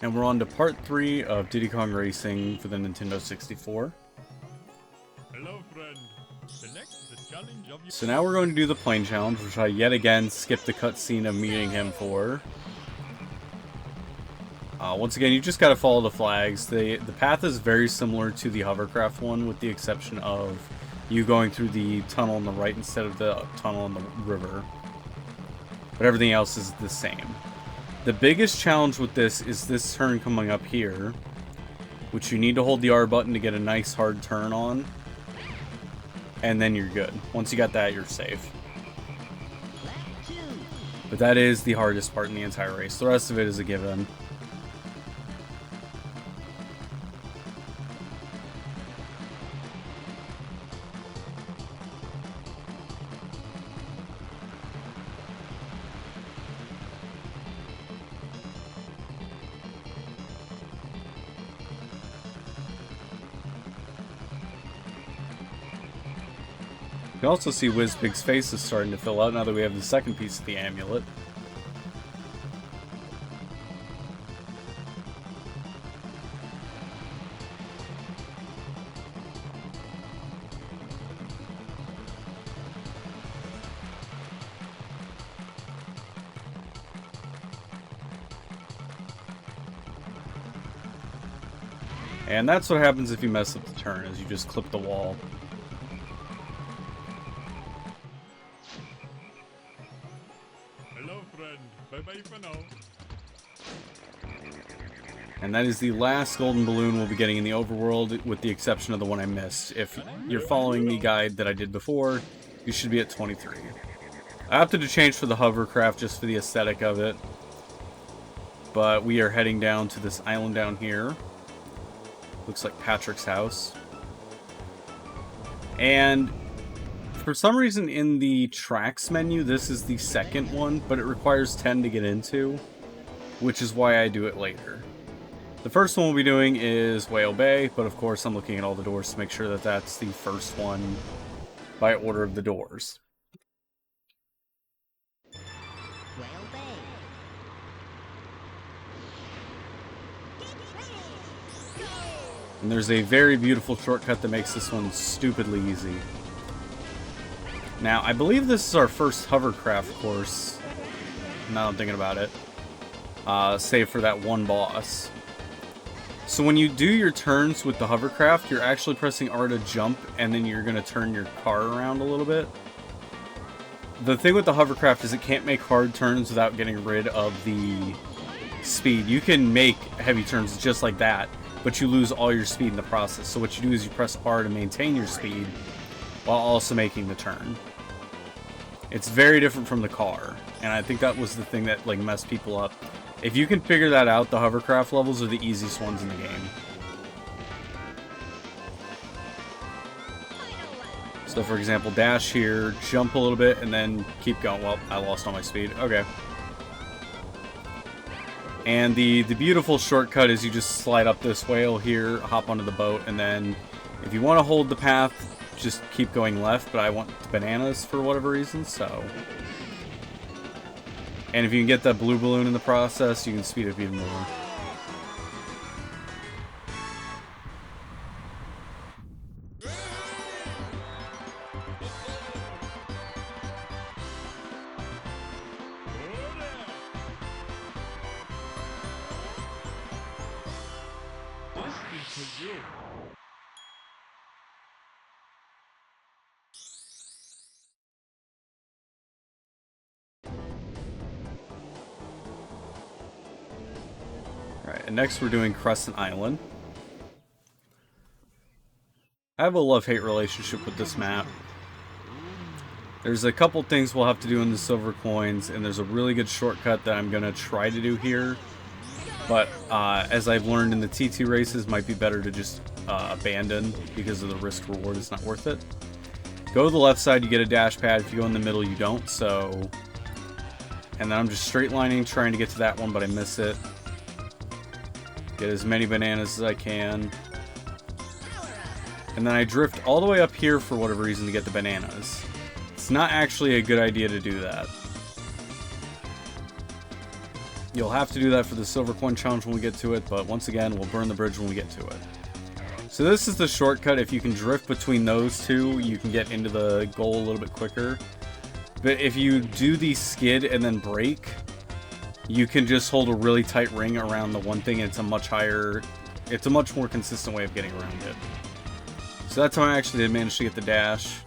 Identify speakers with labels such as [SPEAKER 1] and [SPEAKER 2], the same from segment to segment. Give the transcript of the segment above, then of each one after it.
[SPEAKER 1] And we're on to part 3 of Diddy Kong Racing for the Nintendo 64.
[SPEAKER 2] Hello, friend. The next is a challenge of
[SPEAKER 1] So now we're going to do the plane challenge, which I yet again skipped the cutscene of meeting him for. Once again, you just gotta follow the flags. The path is very similar to the hovercraft one, with the exception of you going through the tunnel on the right instead of the tunnel in the river. But everything else is the same. The biggest challenge with this is this turn coming up here, which you need to hold the R button to get a nice hard turn on. And then you're good. Once you got that, you're safe. But that is the hardest part in the entire race. The rest of it is a given. You can also see Wizpig's face is starting to fill out now that we have the second piece of the amulet. And that's what happens if you mess up the turn, is you just clip the wall.
[SPEAKER 2] Hello, friend. Bye-bye for now.
[SPEAKER 1] And that is the last golden balloon we'll be getting in the overworld, with the exception of the one I missed. If you're following the guide that I did before, you should be at 23. I opted to change for the hovercraft just for the aesthetic of it. But we are heading down to this island down here. Looks like Patrick's house. And for some reason in the tracks menu, this is the second one, but it requires 10 to get into, which is why I do it later. The first one we'll be doing is Whale Bay, but of course I'm looking at all the doors to make sure that that's the first one by order of the doors.
[SPEAKER 3] Whale Bay.
[SPEAKER 1] And there's a very beautiful shortcut that makes this one stupidly easy. Now, I believe this is our first hovercraft course, now I'm thinking about it, save for that one boss. So when you do your turns with the hovercraft, you're actually pressing R to jump, and then you're going to turn your car around a little bit. The thing with the hovercraft is it can't make hard turns without getting rid of the speed. You can make heavy turns just like that, but you lose all your speed in the process. So what you do is you press R to maintain your speed, while also making the turn. It's very different from the car, and I think that was the thing that like messed people up. If you can figure that out, the hovercraft levels are the easiest ones in the game. So for example, dash here, jump a little bit, and then keep going. Well, I lost all my speed. Okay. And the beautiful shortcut is you just slide up this whale here, hop onto the boat, and then if you want to hold the path, just keep going left, but I want the bananas for whatever reason, so. And if you can get that blue balloon in the process, you can speed up even more.
[SPEAKER 2] This is for you.
[SPEAKER 1] Alright, and next we're doing Crescent Island. I have a love-hate relationship with this map. There's a couple things we'll have to do in the silver coins, and there's a really good shortcut that I'm going to try to do here. But as I've learned in the TT races, might be better to just abandon because of the risk reward. It's not worth it. Go to the left side, you get a dash pad. If you go in the middle, you don't. So, and then I'm just straight lining, trying to get to that one, but I miss it. Get as many bananas as I can. And then I drift all the way up here for whatever reason to get the bananas. It's not actually a good idea to do that. You'll have to do that for the silver coin challenge when we get to it, but once again, we'll burn the bridge when we get to it. So this is the shortcut. If you can drift between those two, you can get into the goal a little bit quicker. But if you do the skid and then brake, you can just hold a really tight ring around the one thing, and it's a much more consistent way of getting around it. So that's how I actually did manage to get the dash.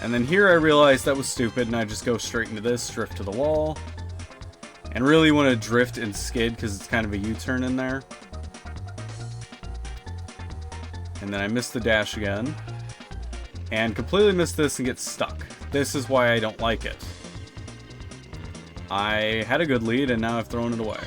[SPEAKER 1] And then here I realized that was stupid, and I just go straight into this, drift to the wall. And really want to drift and skid because it's kind of a U-turn in there. And then I missed the dash again. And completely missed this and get stuck. This is why I don't like it. I had a good lead and now I've thrown it away.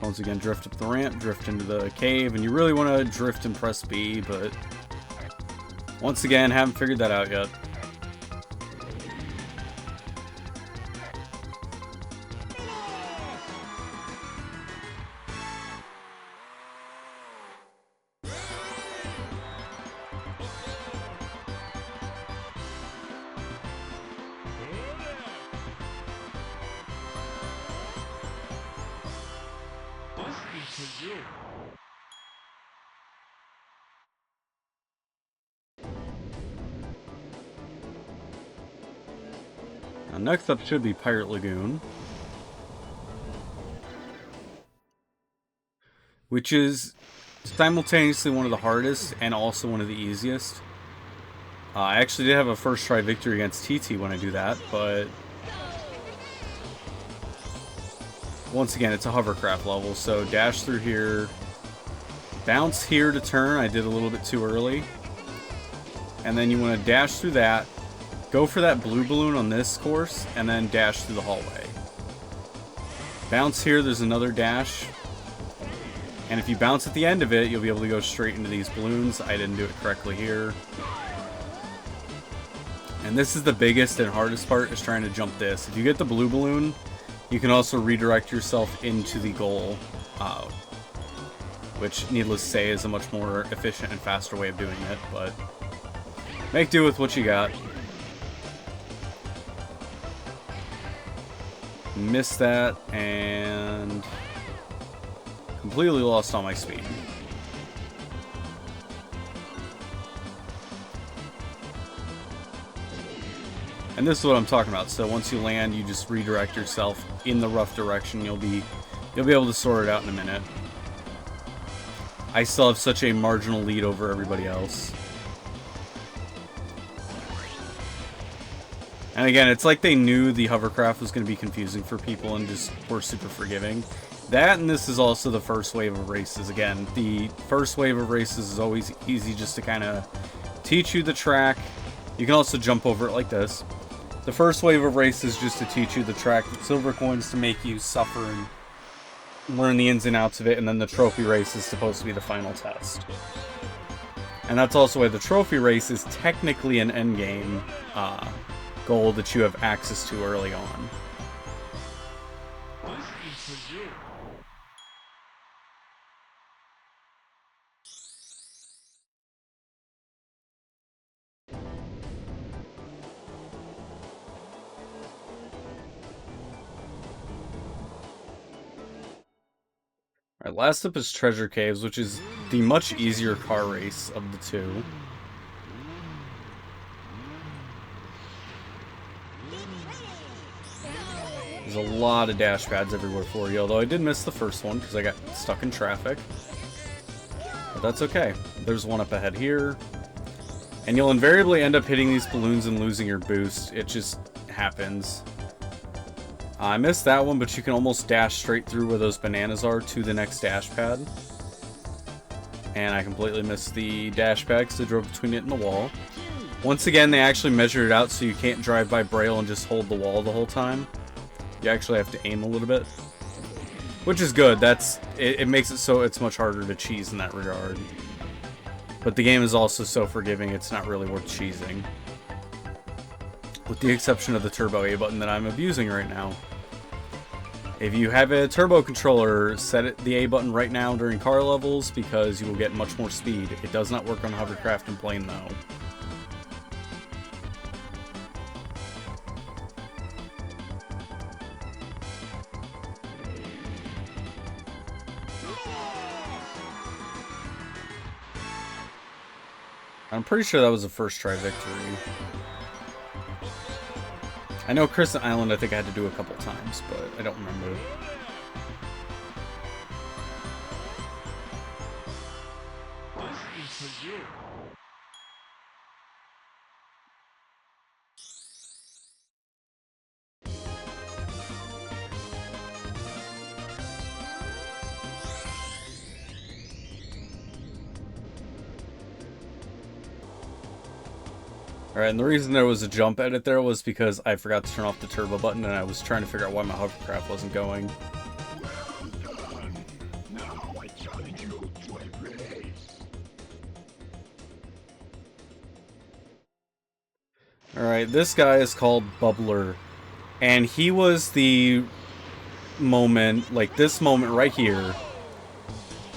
[SPEAKER 1] Once again, drift up the ramp, drift into the cave, and you really want to drift and press B, but once again, haven't figured that out yet. Now, next up should be Pirate Lagoon, which is simultaneously one of the hardest and also one of the easiest. I actually did have a first try victory against TT when I do that, but once again, it's a hovercraft level, so dash through here, bounce here to turn. I did a little bit too early. And then you want to dash through that, go for that blue balloon on this course, and then dash through the hallway. Bounce here, there's another dash. And if you bounce at the end of it, you'll be able to go straight into these balloons. I didn't do it correctly here. And this is the biggest and hardest part, is trying to jump this. If you get the blue balloon, you can also redirect yourself into the goal, which, needless to say, is a much more efficient and faster way of doing it, but make do with what you got. Missed that, and completely lost all my speed. And this is what I'm talking about. So once you land, you just redirect yourself in the rough direction. You'll be able to sort it out in a minute. I still have such a marginal lead over everybody else. And again, it's like they knew the hovercraft was going to be confusing for people and just were super forgiving. That, and this is also the first wave of races. Again, the first wave of races is always easy just to kind of teach you the track. You can also jump over it like this. The first wave of races just to teach you the track. Silver coins to make you suffer and learn the ins and outs of it. And then the trophy race is supposed to be the final test. And that's also why the trophy race is technically an endgame goal that you have access to early on. Alright, last up is Treasure Caves, which is the much easier car race of the two. There's a lot of dash pads everywhere for you, although I did miss the first one because I got stuck in traffic. But that's okay. There's one up ahead here. And you'll invariably end up hitting these balloons and losing your boost. It just happens. I missed that one, but you can almost dash straight through where those bananas are to the next dash pad. And I completely missed the dash pad because I drove between it and the wall. Once again, they actually measured it out so you can't drive by braille and just hold the wall the whole time. You actually have to aim a little bit. Which is good. It makes it so it's much harder to cheese in that regard. But the game is also so forgiving, it's not really worth cheesing. with the exception of the turbo A button that I'm abusing right now. If you have a turbo controller, set the A button right now during car levels because you will get much more speed. It does not work on hovercraft and plane though. I'm pretty sure that was a first try victory. I know Crescent Island I think I had to do a couple times, but I don't remember.
[SPEAKER 2] This is for you.
[SPEAKER 1] Alright, and the reason there was a jump edit there was because I forgot to turn off the turbo button and I was trying to figure out why my hovercraft wasn't going.
[SPEAKER 4] Now I challenge you to a race.
[SPEAKER 1] Alright, this guy is called Bubbler. And he was the moment, like this moment right here,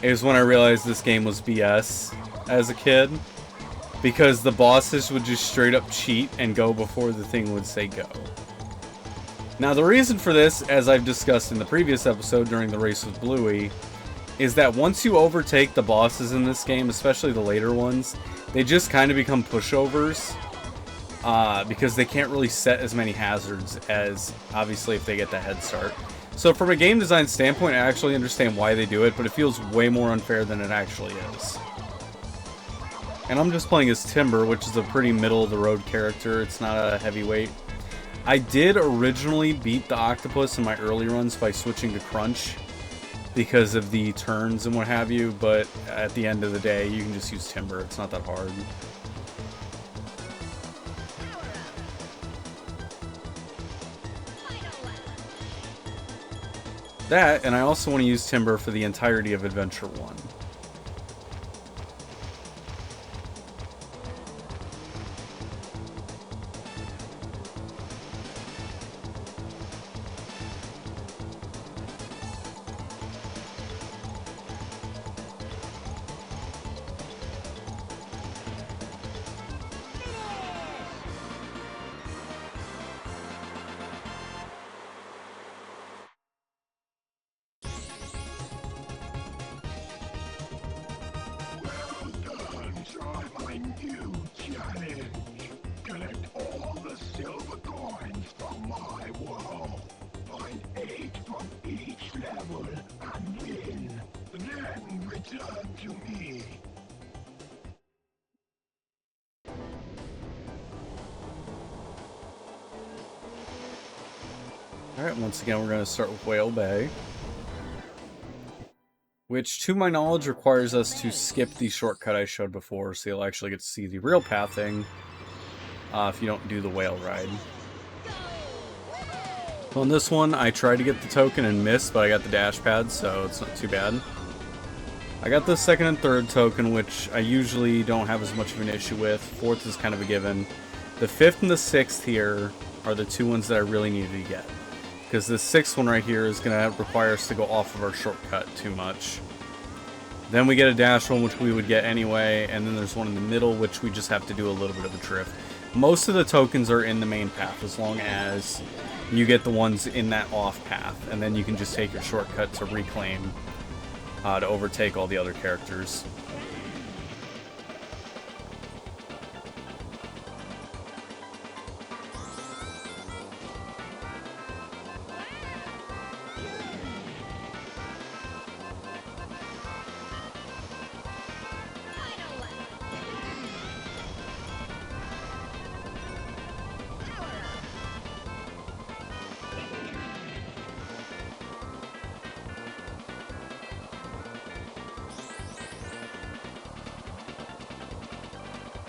[SPEAKER 1] is when I realized this game was BS as a kid. Because the bosses would just straight up cheat and go before the thing would say go. Now the reason for this, as I've discussed in the previous episode during the race with Bluey, is that once you overtake the bosses in this game, especially the later ones, they just kind of become pushovers. Because they can't really set as many hazards as, obviously, if they get the head start. So from a game design standpoint, I actually understand why they do it, but it feels way more unfair than it actually is. And I'm just playing as Timber, which is a pretty middle-of-the-road character. It's not a heavyweight. I did originally beat the Octopus in my early runs by switching to Crunch because of the turns and what have you, but at the end of the day, you can just use Timber. It's not that hard. That, and I also want to use Timber for the entirety of Adventure 1.
[SPEAKER 4] Try my new challenge. Collect all the silver coins from my wall. Find 8 from each level and win. Then return to me.
[SPEAKER 1] Alright, once again we're going to start with Whale Bay. Which, to my knowledge, requires us to skip the shortcut I showed before, so you'll actually get to see the real pathing if you don't do the whale ride. On this one, I tried to get the token and missed, but I got the dash pad, so it's not too bad. I got the second and third token, which I usually don't have as much of an issue with. Fourth is kind of a given. The fifth and the sixth here are the two ones that I really needed to get. Because the sixth one right here is going to require us to go off of our shortcut too much. Then we get a dash one, which we would get anyway, and then there's one in the middle, which we just have to do a little bit of a drift. Most of the tokens are in the main path, as long as you get the ones in that off path, and then you can just take your shortcut to reclaim, to overtake all the other characters.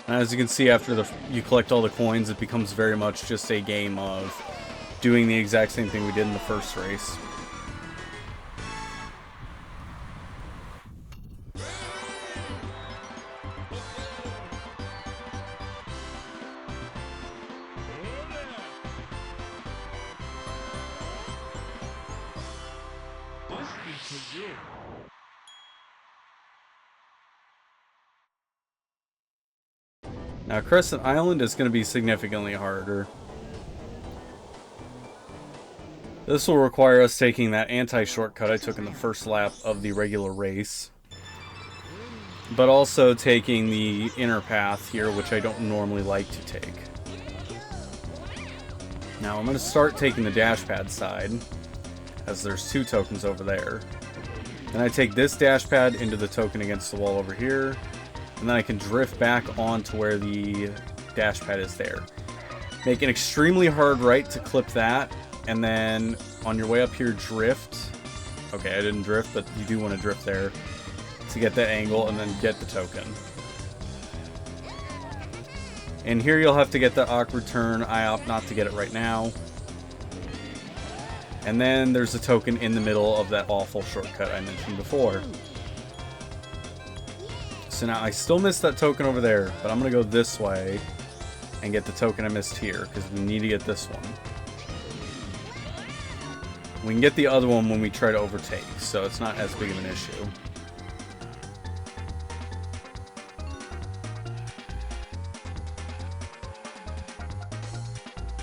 [SPEAKER 1] And as you can see, after you collect all the coins, it becomes very much just a game of doing the exact same thing we did in the first race. Now, Crescent Island is going to be significantly harder. This will require us taking that anti-shortcut I took in the first lap of the regular race. But also taking the inner path here, which I don't normally like to take. Now, I'm going to start taking the dash pad side, as there's 2 tokens over there. Then I take this dash pad into the token against the wall over here, and then I can drift back onto where the dash pad is there. Make an extremely hard right to clip that, and then on your way up here, drift. Okay, I didn't drift, but you do want to drift there to get that angle and then get the token. And here you'll have to get the awkward turn. I opt not to get it right now. And then there's a token in the middle of that awful shortcut I mentioned before. So now I still missed that token over there, but I'm going to go this way and get the token I missed here, because we need to get this one. We can get the other one when we try to overtake, so it's not as big of an issue.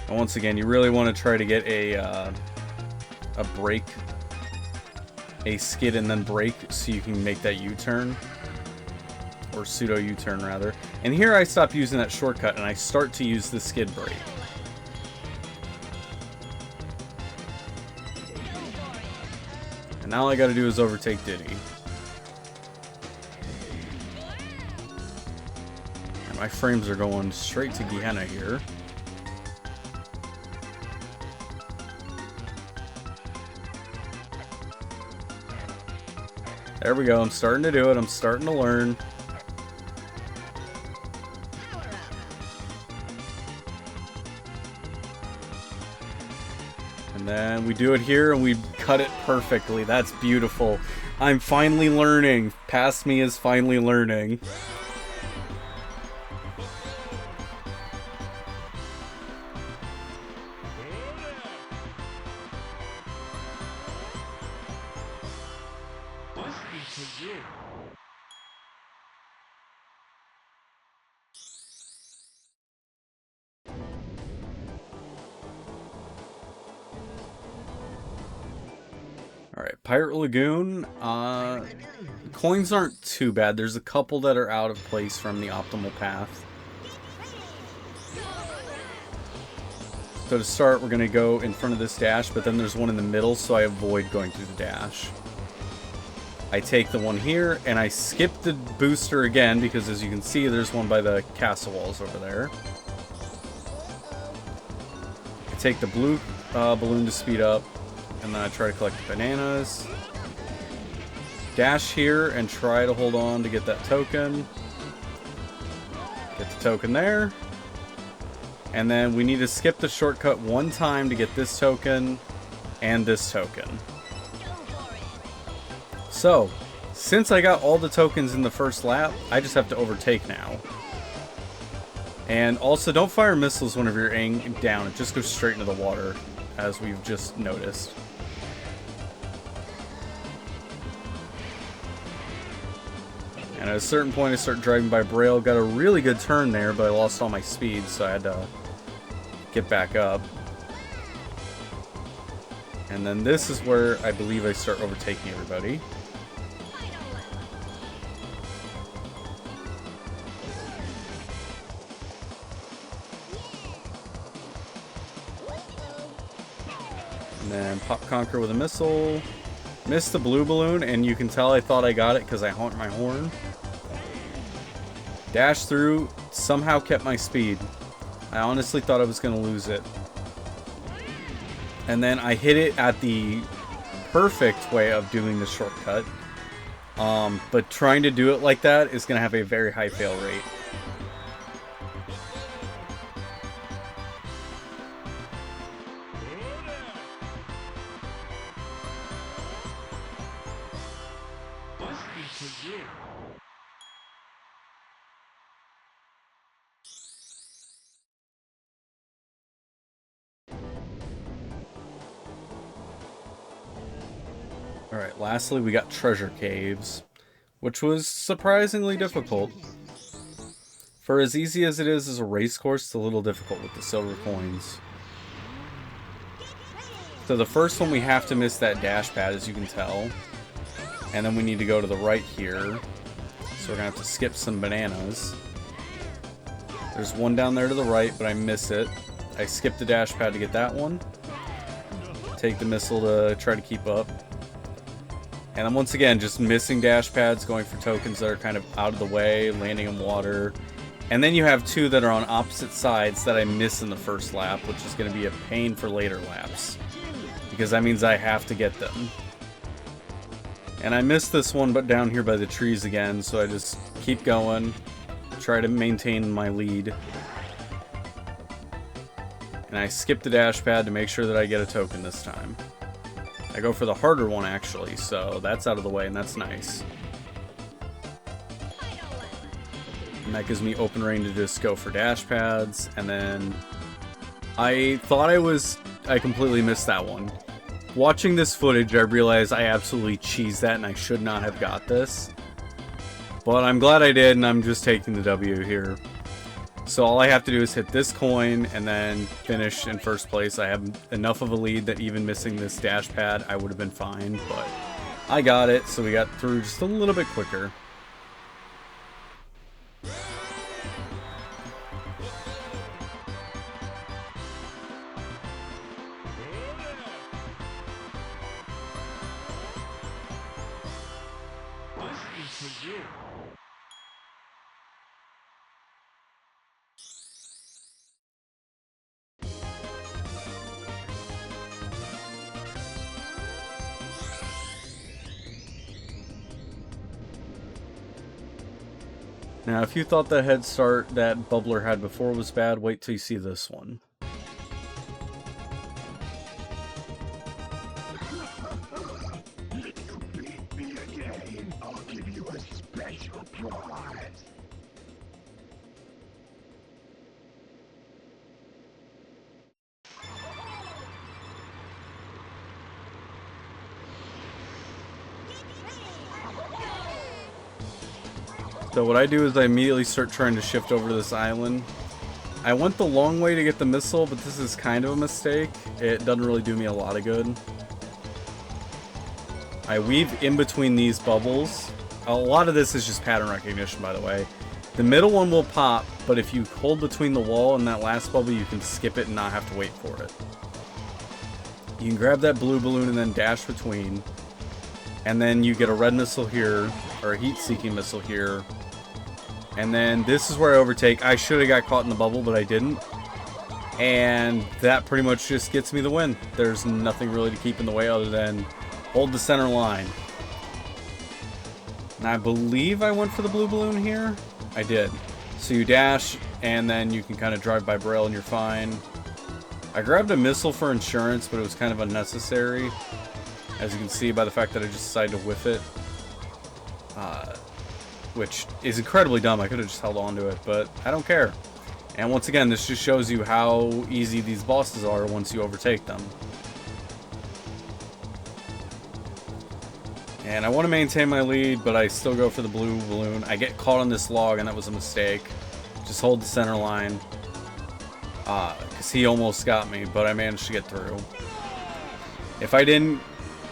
[SPEAKER 1] And once again, you really want to try to get a break, a skid and then brake, so you can make that U-turn, or pseudo U-turn rather. And here I stop using that shortcut and I start to use the skid brake. And now all I gotta do is overtake Diddy. And my frames are going straight to Gehenna here. There we go, I'm starting to do it, I'm starting to learn. And then we do it here and we cut it perfectly. That's beautiful. I'm finally learning. Past me is finally learning. Alright, Pirate Lagoon. Coins aren't too bad. There's a couple that are out of place from the optimal path. So to start, we're going to go in front of this dash, but then there's one in the middle, so I avoid going through the dash. I take the one here, and I skip the booster again, because as you can see, there's one by the castle walls over there. I take the blue balloon to speed up. And then I try to collect the bananas. Dash here and try to hold on to get that token. Get the token there. And then we need to skip the shortcut one time to get this token and this token. So, since I got all the tokens in the first lap, I just have to overtake now. And also, don't fire missiles whenever you're aimed down. It just goes straight into the water, as we've just noticed. And at a certain point, I start driving by Braille. Got a really good turn there, but I lost all my speed, so I had to get back up. And then this is where I believe I start overtaking everybody. And then pop conquer with a missile. Missed the blue balloon, and you can tell I thought I got it because I honked my horn. Dash through, somehow kept my speed. I honestly thought I was going to lose it. And then I hit it at the perfect way of doing the shortcut. But trying to do it like that is going to have a very high fail rate. Alright, lastly we got treasure caves, which was surprisingly difficult. For as easy as it is as a race course, it's a little difficult with the silver coins. So the first one we have to miss that dash pad, as you can tell. And then we need to go to the right here. So we're going to have to skip some bananas. There's one down there to the right, but I miss it. I skipped the dash pad to get that one. Take the missile to try to keep up. And I'm once again just missing dash pads, going for tokens that are kind of out of the way, landing in water. And then you have two that are on opposite sides that I miss in the first lap, which is going to be a pain for later laps. Because that means I have to get them. And I missed this one, but down here by the trees again, so I just keep going, try to maintain my lead. And I skip the dash pad to make sure that I get a token this time. I go for the harder one actually, so that's out of the way and that's nice. And that gives me open reign to just go for dash pads, and then I thought I completely missed that one. Watching this footage, I realized I absolutely cheesed that and I should not have got this. But I'm glad I did, and I'm just taking the W here. So all I have to do is hit this coin and then finish in first place. I have enough of a lead that even missing this dash pad, I would have been fine. But I got it, so we got through just a little bit quicker. Now, if you thought the head start that Bubbler had before was bad, wait till you see this one.
[SPEAKER 4] If you beat me again, I'll give you a special prize.
[SPEAKER 1] So what I do is I immediately start trying to shift over to this island. I went the long way to get the missile, but this is kind of a mistake. It doesn't really do me a lot of good. I weave in between these bubbles. A lot of this is just pattern recognition, by the way. The middle one will pop, but if you hold between the wall and that last bubble, you can skip it and not have to wait for it. You can grab that blue balloon and then dash between. And then you get a red missile here, or a heat-seeking missile here. And then this is where I overtake. I should have got caught in the bubble, but I didn't. And that pretty much just gets me the win. There's nothing really to keep in the way other than hold the center line. And I believe I went for the blue balloon here. I did. So you dash, and then you can kind of drive by Braille and you're fine. I grabbed a missile for insurance, but it was kind of unnecessary. As you can see by the fact that I just decided to whiff it. Which is incredibly dumb. I could have just held on to it, but I don't care. And once again, this just shows you how easy these bosses are once you overtake them. And I want to maintain my lead, but I still go for the blue balloon. I get caught on this log, and that was a mistake. Just hold the center line. Because he almost got me, but I managed to get through. If I didn't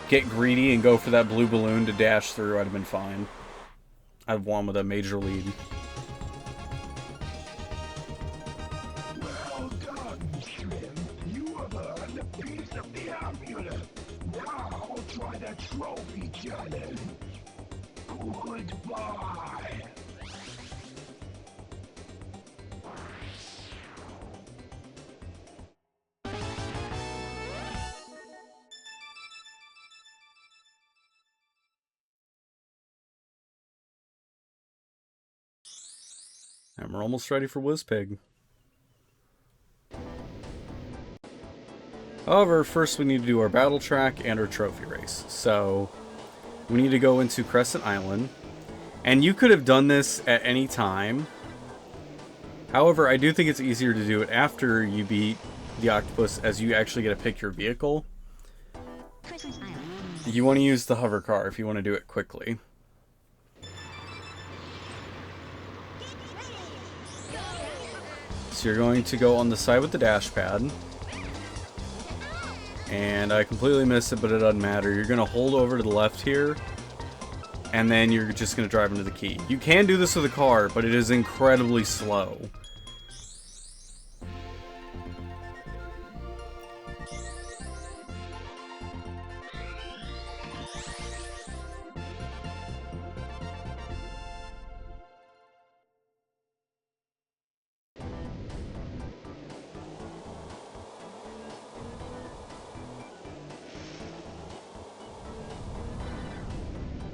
[SPEAKER 1] get greedy and go for that blue balloon to dash through, I'd have been fine. I've won with a major lead.
[SPEAKER 4] Well done, Shrimp. You have earned a piece of the amulet. Now try the trophy challenge. Goodbye.
[SPEAKER 1] And we're almost ready for Wizpig. However, first we need to do our battle track and our trophy race. So, we need to go into Crescent Island. And you could have done this at any time. However, I do think it's easier to do it after you beat the Octopus, as you actually get to pick your vehicle.
[SPEAKER 3] Christmas Island.
[SPEAKER 1] you want to use the hover car if you want to do it quickly. So you're going to go on the side with the dash pad. And I completely missed it, but it doesn't matter. You're going to hold over to the left here. And then you're just going to drive into the key. You can do this with a car, but it is incredibly slow.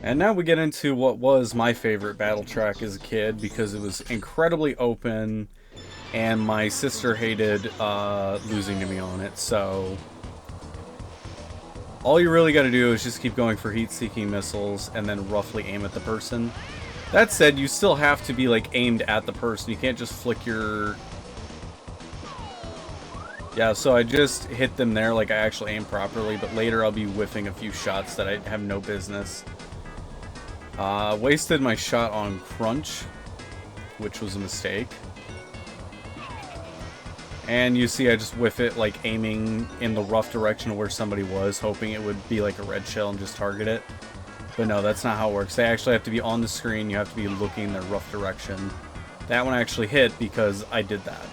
[SPEAKER 1] And now we get into what was my favorite battle track as a kid, because it was incredibly open, and my sister hated losing to me on it, so all you really got to do is just keep going for heat-seeking missiles and then roughly aim at the person. That said, you still have to be like aimed at the person. You can't just flick your... Yeah, so I just hit them there like I actually aimed properly, but later I'll be whiffing a few shots that I have no business. Wasted my shot on Crunch, which was a mistake. And you see I just whiff it, like aiming in the rough direction of where somebody was, hoping it would be like a red shell and just target it. But no, that's not how it works. They actually have to be on the screen, you have to be looking in their rough direction. That one actually hit because I did that.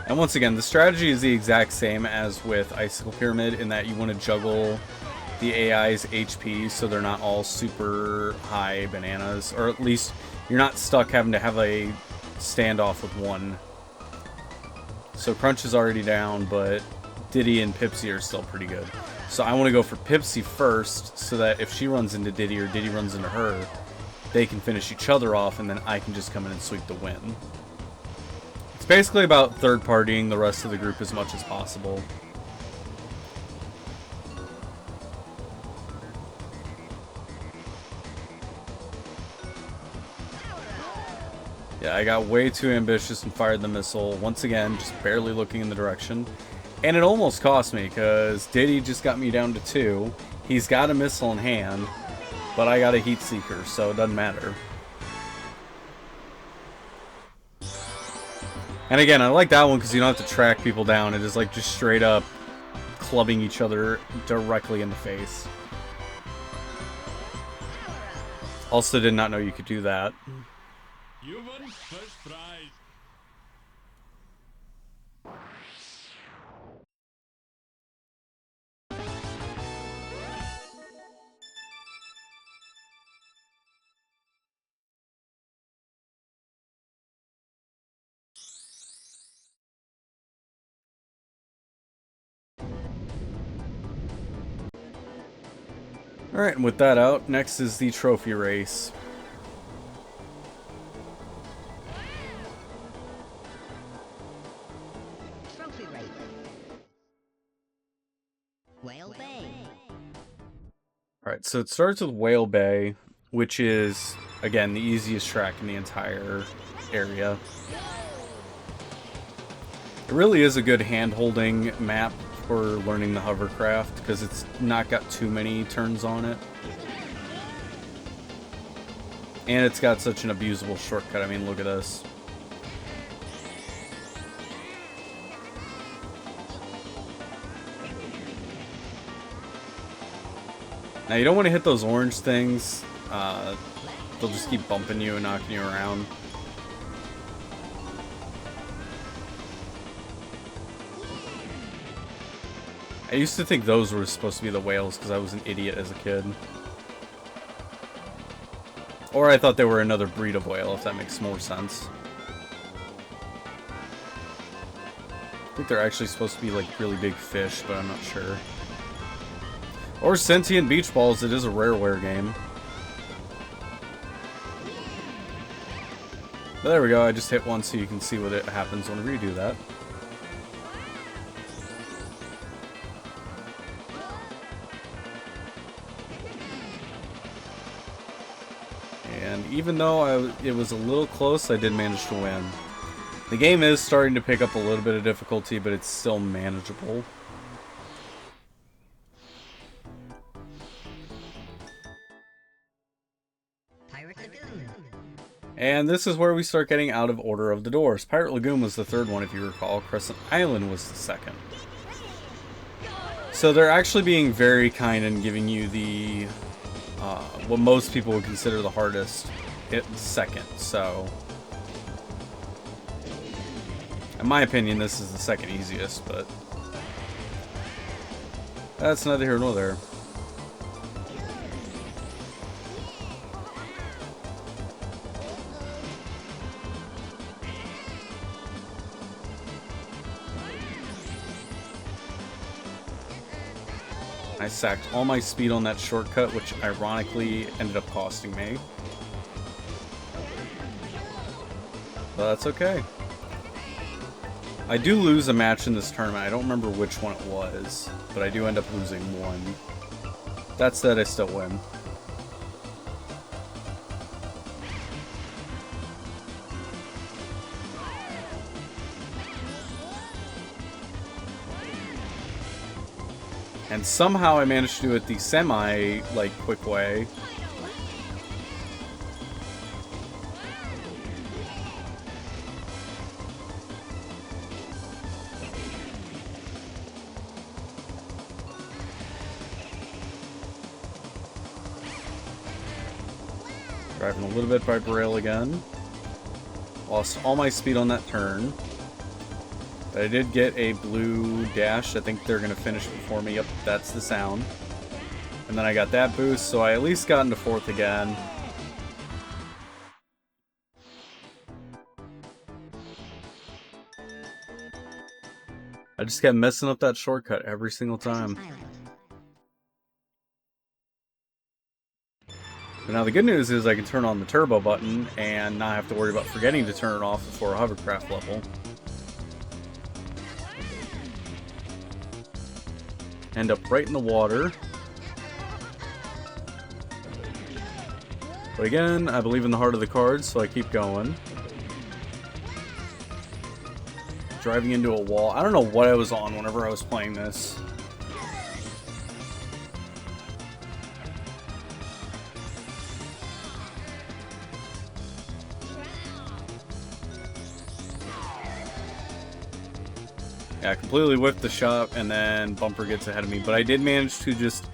[SPEAKER 1] And once again, the strategy is the exact same as with Icicle Pyramid in that you want to juggle the AI's HP so they're not all super high bananas, or at least you're not stuck having to have a standoff with one. So Crunch is already down, but Diddy and Pipsy are still pretty good. So I want to go for Pipsy first so that if she runs into Diddy or Diddy runs into her, they can finish each other off and then I can just come in and sweep the win. It's basically about third-partying the rest of the group as much as possible. Yeah, I got way too ambitious and fired the missile. Once again, just barely looking in the direction. And it almost cost me, because Diddy just got me down to 2. He's got a missile in hand, but I got a heat seeker, so it doesn't matter. And again, I like that one because you don't have to track people down. It is like just straight up clubbing each other directly in the face. Also did not know you could do that.
[SPEAKER 2] You won first prize.
[SPEAKER 1] Alright, and with that out, next is the trophy race.
[SPEAKER 3] Trophy race. Whale Bay.
[SPEAKER 1] Alright, so it starts with Whale Bay, which is, again, the easiest track in the entire area. It really is a good hand-holding map for learning the hovercraft, because it's not got too many turns on it. And it's got such an abusable shortcut. I mean, look at this. Now, you don't want to hit those orange things. They'll just keep bumping you and knocking you around. I used to think those were supposed to be the whales because I was an idiot as a kid. Or I thought they were another breed of whale, if that makes more sense. I think they're actually supposed to be like really big fish, but I'm not sure. Or sentient beach balls. It is a rareware game. But there we go. I just hit one so you can see what it happens whenever you do that. And even though it was a little close, I did manage to win. The game is starting to pick up a little bit of difficulty, but it's still manageable.
[SPEAKER 3] Pirate Lagoon.
[SPEAKER 1] And this is where we start getting out of order of the doors. Pirate Lagoon was the third one, if you recall. Crescent Island was the second. So they're actually being very kind and giving you the what most people would consider the hardest hit second. So in my opinion, this is the second easiest, but that's neither here nor there. I sacked all my speed on that shortcut, which ironically ended up costing me. But that's okay. I do lose a match in this tournament. I don't remember which one it was, but I do end up losing one. That said, I still win. And somehow I managed to do it the quick way. Driving a little bit by rail again. Lost all my speed on that turn. But I did get a blue dash. I think they're going to finish before me. Yep, that's the sound. And then I got that boost, so I at least got into fourth again. I just kept messing up that shortcut every single time. But now the good news is I can turn on the turbo button and not have to worry about forgetting to turn it off before a hovercraft level. End up right in the water. But again, I believe in the heart of the cards, so I keep going. Driving into a wall. I don't know what I was on whenever I was playing this. Yeah, I completely whiffed the shot, and then Bumper gets ahead of me. But I did manage to just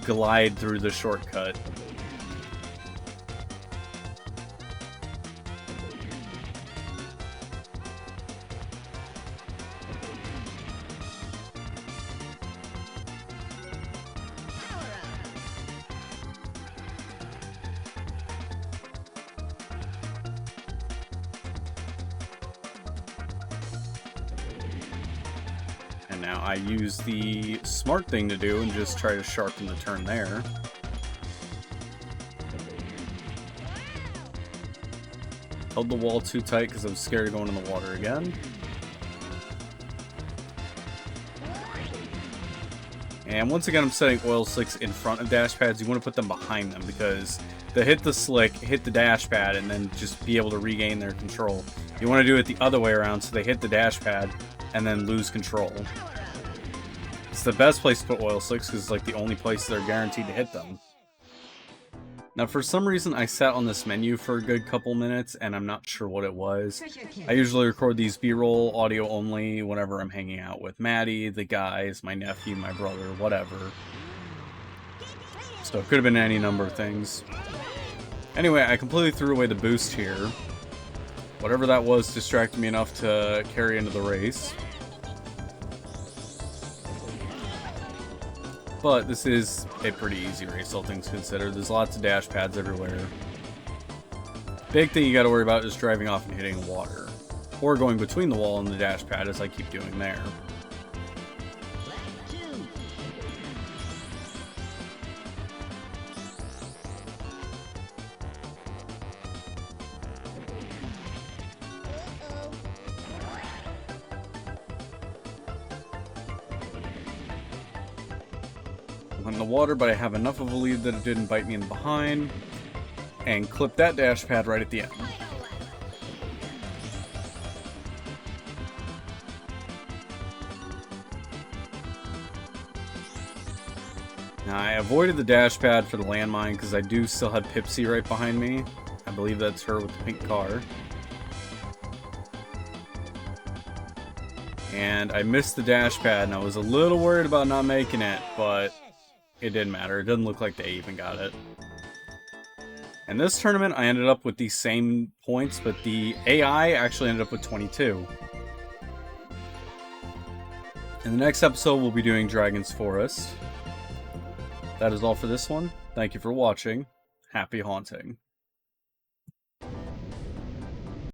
[SPEAKER 1] glide through the shortcut. And now I use the smart thing to do and just try to sharpen the turn there. Held the wall too tight because I'm scared of going in the water again. And once again, I'm setting oil slicks in front of dash pads. You want to put them behind them because they hit the slick, hit the dash pad, and then just be able to regain their control. You want to do it the other way around so they hit the dash pad and then lose control. It's the best place to put oil slicks because it's like the only place they're guaranteed to hit them. Now, for some reason, I sat on this menu for a good couple minutes, and I'm not sure what it was. I usually record these B-roll audio only whenever I'm hanging out with Maddie, the guys, my nephew, my brother, whatever. So it could have been any number of things. Anyway, I completely threw away the boost here. Whatever that was distracted me enough to carry into the race. But this is a pretty easy race, all things considered. There's lots of dash pads everywhere. Big thing you gotta worry about is driving off and hitting water. Or going between the wall and the dash pad, as I keep doing there. I'm in the water, but I have enough of a lead that it didn't bite me in behind. and clip that dash pad right at the end. Now, I avoided the dash pad for the landmine because I do still have Pipsy right behind me. I believe that's her with the pink car. And I missed the dash pad, and I was a little worried about not making it, but it didn't matter. It doesn't look like they even got it. In this tournament, I ended up with these same points, but the AI actually ended up with 22. In the next episode, we'll be doing Dragon's Forest. That is all for this one. Thank you for watching. Happy haunting.